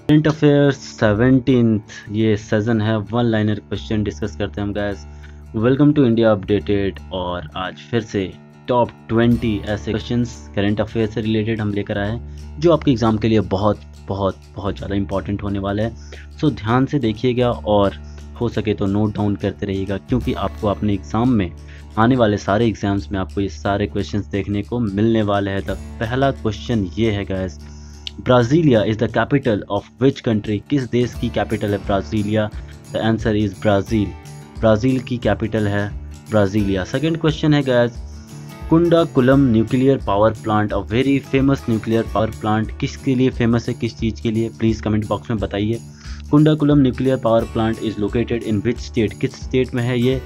Current affairs 17th ये season है, one liner question discuss करते हैं हम guys. Welcome to India updated. और आज फिर से टॉप 20 ऐसे क्वेश्चंस करंट अफेयर से रिलेटेड हम लेकर आए हैं जो आपके एग्ज़ाम के लिए बहुत बहुत बहुत ज़्यादा इंपॉर्टेंट होने वाला है। सो ध्यान से देखिएगा और हो सके तो नोट डाउन करते रहिएगा, क्योंकि आपको अपने एग्ज़ाम में आने वाले सारे एग्ज़ाम्स में आपको ये सारे क्वेश्चंस देखने को मिलने वाले हैं। तो पहला क्वेश्चन ये है guys, Brasilia is the capital of which country? किस देश की कैपिटल है Brasilia? The answer is Brazil. Brazil की कैपिटल है ब्राज़ीलिया। सेकंड क्वेश्चन है guys, Kudankulam nuclear power plant, a very famous nuclear power plant, किसके लिए फेमस है, किस चीज़ के लिए? प्लीज़ कमेंट बॉक्स में बताइए। Kudankulam nuclear power plant is located in which state? किस स्टेट में है ये?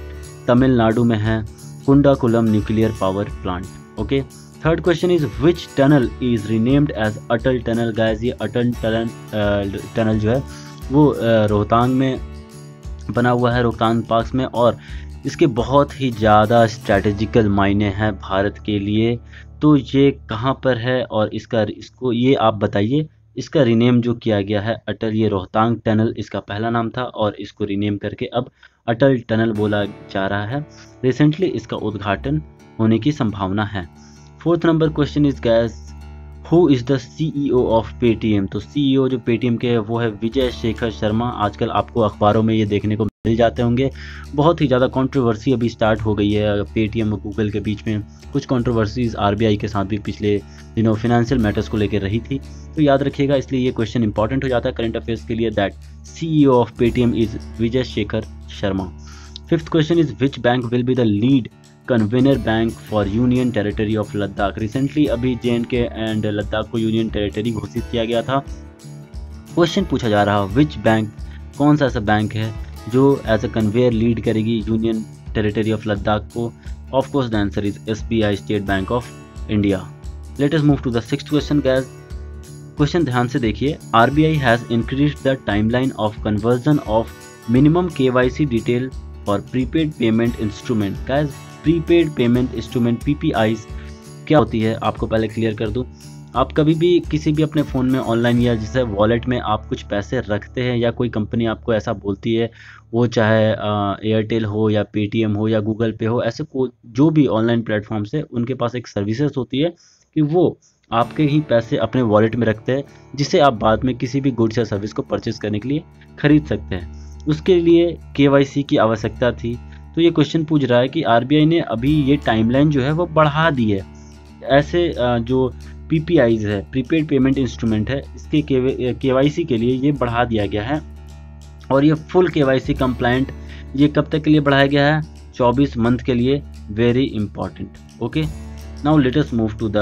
तमिलनाडु में है Kudankulam nuclear power plant. Okay. Third question is which tunnel is renamed as Atal tunnel? Guys ये अटल टनल जो है वो रोहतांग में बना हुआ है, रोहतांग पास में, और इसके बहुत ही ज़्यादा स्ट्रैटेजिकल मायने हैं भारत के लिए। तो ये कहाँ पर है और इसको ये आप बताइए। इसका रीनेम जो किया गया है अटल, ये रोहतांग टनल इसका पहला नाम था और इसको रीनेम करके अब अटल टनल बोला जा रहा है। रिसेंटली इसका उद्घाटन होने की संभावना है। Fourth number question is gas, who is the CEO of Paytm? तो CEO जो पेटीएम के है वो है विजय शेखर शर्मा। आजकल आपको अखबारों में ये देखने को मिल जाते होंगे। बहुत ही ज़्यादा कंट्रोवर्सी अभी स्टार्ट हो गई है पेटीएम और गूगल के बीच में। कुछ कंट्रोवर्सीज RBI के साथ भी पिछले दिनों फिनेंशियल मैटर्स को लेकर रही थी, तो याद रखिएगा, इसलिए ये क्वेश्चन इंपॉर्टेंट हो जाता है करंट अफेयर्स के लिए, that CEO of Paytm is Vijay Shekhar Sharma. Fifth question is which bank will be the lead convener bank for union territory of Ladakh? Recently अभी JNK एंड लद्दाख को यूनियन टेरिटरी घोषित किया गया था। क्वेश्चन पूछा जा रहा है विच बैंक, कौन सा ऐसा बैंक है जो एज अ कन्वेयर लीड करेगी यूनियन टेरिटरी ऑफ लद्दाख को? Of course the answer is SBI, state bank of India. Let us move to the sixth question guys. Question ध्यान से देखिए, RBI has increased the timeline of conversion of minimum KYC detail for prepaid payment instrument. Guys prepaid payment instrument PPIs क्या होती है आपको पहले clear कर दूं। आप कभी भी किसी भी अपने फ़ोन में ऑनलाइन या जैसे वॉलेट में आप कुछ पैसे रखते हैं या कोई कंपनी आपको ऐसा बोलती है, वो चाहे एयरटेल हो या पेटीएम हो या गूगल पे हो, ऐसे को जो भी ऑनलाइन प्लेटफॉर्म्स है उनके पास एक सर्विसेज होती है कि वो आपके ही पैसे अपने वॉलेट में रखते हैं, जिसे आप बाद में किसी भी गुड्स या सर्विस को परचेज करने के लिए खरीद सकते हैं। उसके लिए KYC की आवश्यकता थी। तो ये क्वेश्चन पूछ रहा है कि RBI ने अभी ये टाइमलाइन जो है वो बढ़ा दी है। ऐसे जो PPIs है, प्रीपेड पेमेंट इंस्ट्रूमेंट है, इसके KYC के लिए ये बढ़ा दिया गया है और ये फुल KYC कंप्लायंट ये कब तक के लिए बढ़ाया गया है? 24 मंथ के लिए। Very important. Okay, now let us move to the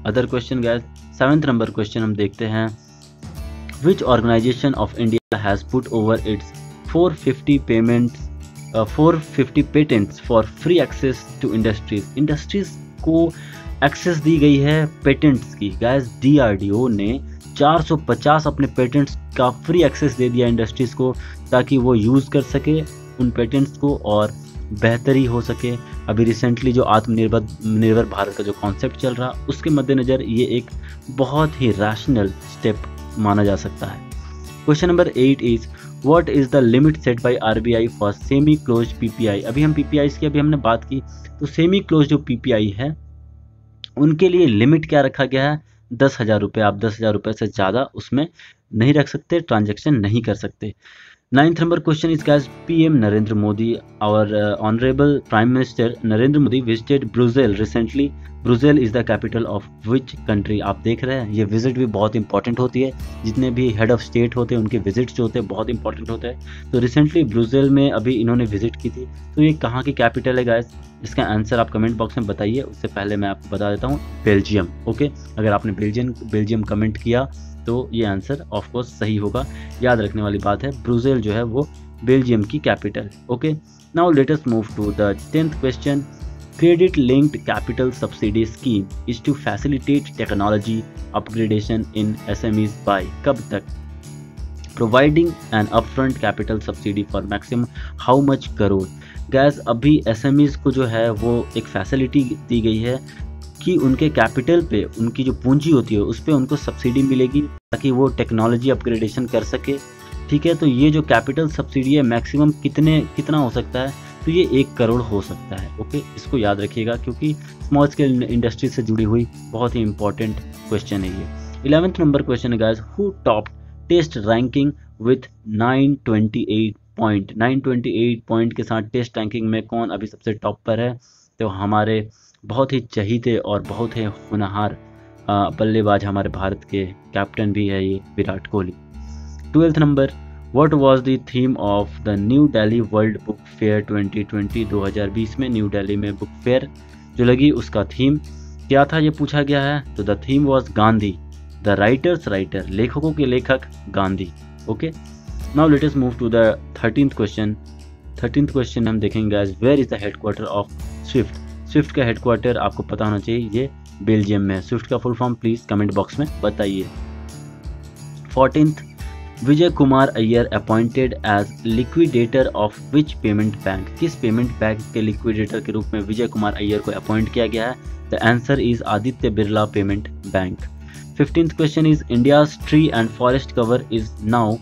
other question guys. 7th number question हम देखते हैं, which organisation of India has put over its 450 patents for free access to industries? Industries को access दी गई है patents की। Guys DRDO ने 450 अपने पेटेंट्स का फ्री एक्सेस दे दिया इंडस्ट्रीज को, ताकि वो यूज़ कर सके उन पेटेंट्स को और बेहतरी हो सके। अभी रिसेंटली जो आत्मनिर्भर भारत का जो कॉन्सेप्ट चल रहा, उसके मद्देनज़र ये एक बहुत ही रैशनल स्टेप माना जा सकता है। Question number 8 is what is the limit set by RBI for semi close PPI? अभी हम PPIs की अभी हमने बात की, तो सेमी क्लोज जो PPI है उनके लिए लिमिट क्या रखा गया है? 10,000 रुपये। आप 10,000 रुपये से ज़्यादा उसमें नहीं रख सकते, ट्रांजैक्शन नहीं कर सकते। 9th number question is guys, PM Narendra Modi, our honourable prime minister Narendra Modi visited Brussels recently. Brussels is the capital of which country? आप देख रहे हैं ये विजिट भी बहुत इंपॉर्टेंट होती है। जितने भी हेड ऑफ स्टेट होते हैं उनके विजिट्स जो होते हैं बहुत इंपॉर्टेंट होते हैं। तो रिसेंटली ब्रुसेल में अभी इन्होंने विजिट की थी, तो ये कहाँ की कैपिटल है गाइस? इसका आंसर आप कमेंट बॉक्स में बताइए। उससे पहले मैं आपको बता देता हूँ, बेल्जियम। ओके, अगर आपने बेल्जियम कमेंट किया तो ये आंसर ऑफ कोर्स सही होगा। याद रखने वाली बात है, ब्रुसेल जो है वो बेल्जियम की capital. Okay, now let us move to the 10th question. Credit linked capital subsidy scheme is to facilitate technology upgradation in SMEs by कब तक? Providing an upfront capital subsidy for maximum how much crore? Guys अभी SMEs को जो है वो एक facility दी गई है कि उनके कैपिटल पे, उनकी जो पूंजी होती है उस पर उनको सब्सिडी मिलेगी ताकि वो टेक्नोलॉजी अपग्रेडेशन कर सके। ठीक है, तो ये जो कैपिटल सब्सिडी है मैक्सिमम कितना हो सकता है, तो ये 1 करोड़ हो सकता है। ओके, इसको याद रखिएगा क्योंकि स्मॉल स्केल इंडस्ट्री से जुड़ी हुई बहुत ही इंपॉर्टेंट क्वेश्चन है ये। 11th नंबर क्वेश्चन है guys, who top test ranking with 928 point. 928 point के साथ टेस्ट रैंकिंग में कौन अभी सबसे टॉप पर है, तो हमारे बहुत ही चहीते और बहुत ही होनहार बल्लेबाज हमारे भारत के कैप्टन भी है ये Virat Kohli. 12th number, what was the theme of the new Delhi world book fair 2020। 2020 में न्यू दिल्ली में बुक फेयर जो लगी उसका थीम क्या था, ये पूछा गया है। तो the theme was Gandhi, the writers writer, लेखकों के लेखक Gandhi. Okay, now let us move to the 13th question. 13th question हम देखेंगे guys, where is the headquarter of SWIFT. SWIFT का हेडक्वार्टर आपको पता होना चाहिए, ये बेल्जियम में है। स्विफ्ट का full form please comment box में बताइए। 14th, Vijay Kumar Iyer appointed as liquidator of which payment bank. किस पेमेंट बैंक के लिक्विडेटर के रूप में विजय कुमार अय्यर को अपॉइंट किया गया है, the answer is Aditya Birla payment bank. 15th question is, India's tree and forest cover is now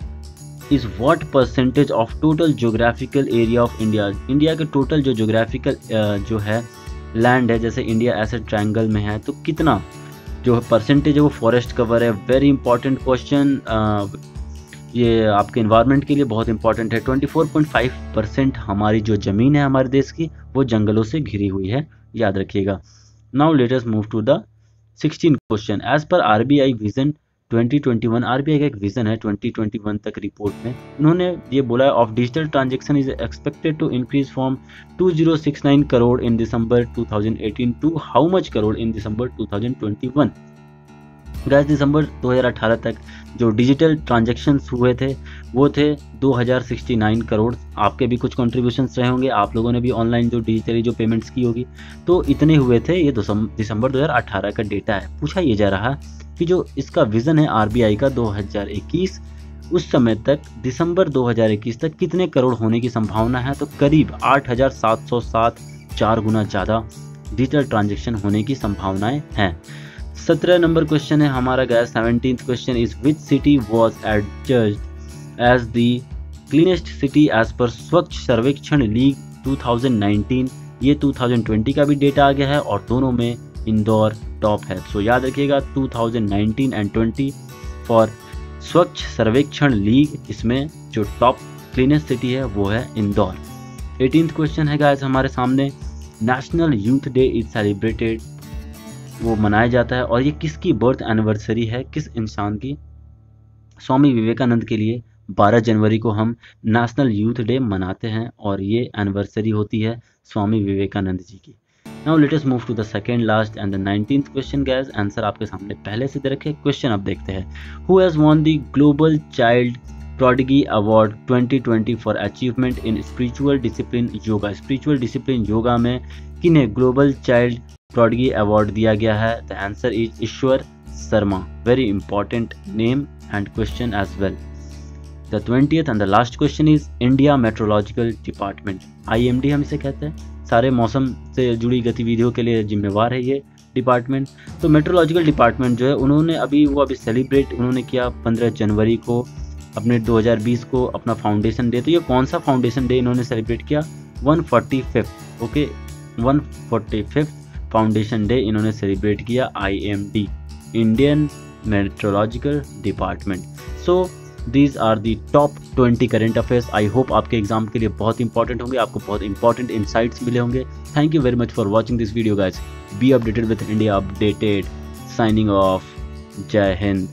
is what percentage of total geographical area of India. India के टोटल जो ज्योग्राफिकल जो है लैंड है, जैसे इंडिया ऐसे ट्रायंगल में है, तो कितना जो परसेंटेज है वो फॉरेस्ट कवर है। वेरी इंपॉर्टेंट क्वेश्चन, ये आपके इन्वायरमेंट के लिए बहुत इंपॉर्टेंट है। 24.5% हमारी जो ज़मीन है हमारे देश की वो जंगलों से घिरी हुई है, याद रखिएगा। Now let us move to the 16th question. As per RBI vision 2021, RBI का एक विजन है 2021 तक रिपोर्ट में उन्होंने ये बोला है, of digital transaction is expected to increase from 2069 crore in December 2018 to how much crore in December 2021। Guys, December 2018 तक जो डिजिटल ट्रांजेक्शन्स हुए थे वो थे 2069 करोड़। आपके भी कुछ कंट्रीब्यूशंस रहे होंगे, आप लोगों ने भी ऑनलाइन जो डिजिटली जो पेमेंट्स की होगी, तो इतने हुए थे। ये दिसंबर 2018 का डेटा है। पूछा ये जा रहा कि जो इसका विज़न है आरबीआई का 2021, उस समय तक दिसंबर 2021 तक कितने करोड़ होने की संभावना है, तो करीब 8,707, 4 गुना ज़्यादा डिजिटल ट्रांजेक्शन होने की संभावनाएं हैं। 17 नंबर क्वेश्चन है हमारा guys. 17th question is, which city was adjudged as the cleanest city as per Swachh सर्वेक्षण लीग 2019। ये 2020 का भी डेटा आ गया है और दोनों में इंदौर टॉप है। सो याद रखिएगा 2019 एंड 20 फॉर स्वच्छ सर्वेक्षण लीग, इसमें जो टॉप क्लीनेस्ट सिटी है वो है इंदौर। 18th क्वेश्चन है गाइस हमारे सामने, national youth day is celebrated, वो मनाया जाता है और ये किसकी बर्थ एनिवर्सरी है, किस इंसान की, स्वामी विवेकानंद के लिए 12 जनवरी को हम नेशनल यूथ डे मनाते हैं और ये एनिवर्सरी होती है स्वामी विवेकानंद जी की। Now let us move to the second last and the 19th question guys. Answer आपके सामने पहले से दे रखे, क्वेश्चन अब देखते हैं। Who has won the global child prodigy award 2020 for achievement in spiritual discipline yoga. Spiritual discipline yoga में किन्हें ग्लोबल चाइल्ड प्रोडिगी अवार्ड दिया गया है, the answer is Ishwar Sharma. Very important name and question as well. The 20th and the last question is, India meteorological department, IMD हम इसे कहते हैं, सारे मौसम से जुड़ी गतिविधियों के लिए जिम्मेवार है ये डिपार्टमेंट। तो मेट्रोलॉजिकल डिपार्टमेंट जो है उन्होंने अभी सेलिब्रेट उन्होंने किया 15 जनवरी को अपने 2020 को अपना फाउंडेशन डे। तो ये कौन सा फाउंडेशन डे इन्होंने सेलिब्रेट किया, 145th, okay 145th foundation day इन्होंने सेलिब्रेट किया IMD, Indian meteorological department. So these are the top 20 current affairs. I hope आपके एग्जाम के लिए बहुत इंपॉर्टेंट होंगे, आपको बहुत इंपॉर्टेंट इनसाइट्स मिले होंगे। Thank you very much for watching this video guys. Be updated with India updated, signing off, जय हिंद।